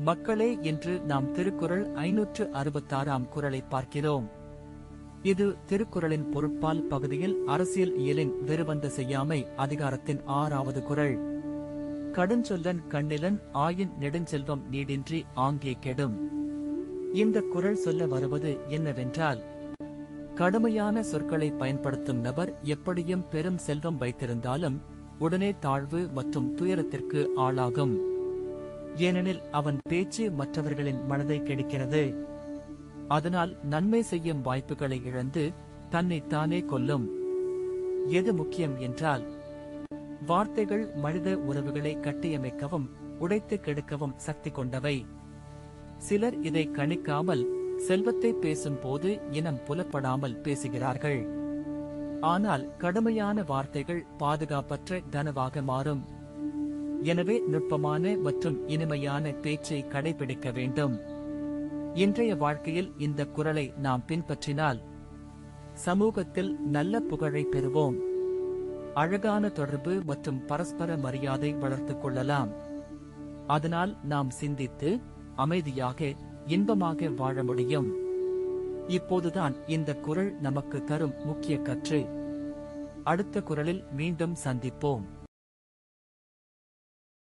மக்களே, இன்று நாம் திருக்குறள் 566ஆம் குறளை பார்க்கிறோம். இது திருக்குறளின் பொருட்பால் பகுதியில் அரசியல் இயலின் வெறுவந்த செய்யாமை அதிகாரத்தின் 6வது குறள். கடுஞ்சொல்லன் கண்ணிலன் ஆயின் நெடுஞ்செல்வம் நீடின்றி ஆங்கே கெடும். இந்த குறள் சொல்ல வருவது என்னவென்றால், கடுமையான சொற்களை பயன்படுத்தும் நபர் எப்படியும் பெரும் செல்வம் வைத்திருந்தாலும் உடனே தாழ்வு மற்றும் துயரத்திற்கு ஆளாகும். ஏனெனில் அவன் பேச்சு மற்றவர்களின் மனதை கெடுக்கிறது. அதனால் நன்மை செய்யும் வாய்ப்புகளை இழந்து தன்னை தானே கொல்லும். எது முக்கியம் என்றால், வார்த்தைகள் மனித உறவுகளை கட்டியமைக்கவும் உடைத்து கெடுக்கவும் சக்தி கொண்டவை. சிலர் இதை கணிக்காமல் செல்வத்தை பேசும் போது இனம் புலப்படாமல் பேசுகிறார்கள். ஆனால் கடுமையான வார்த்தைகள் பாதுகாப்பற்ற கனவாக மாறும். எனவே நுட்பமான மற்றும் இனிமையான பேச்சை கடைபிடிக்க வேண்டும். இன்றைய வாழ்க்கையில் இந்த குறளை நாம் பின்பற்றினால் சமூகத்தில் நல்ல புகழை பெறுவோம். அழகான தொடர்பு மற்றும் பரஸ்பர மரியாதை வளர்த்துக் கொள்ளலாம். அதனால் நாம் சிந்தித்து அமைதியாக இன்பமாக வாழ முடியும். இப்போதுதான் இந்த குறள் நமக்கு தரும் முக்கிய கற்று. அடுத்த குறளில் மீண்டும் சந்திப்போம்.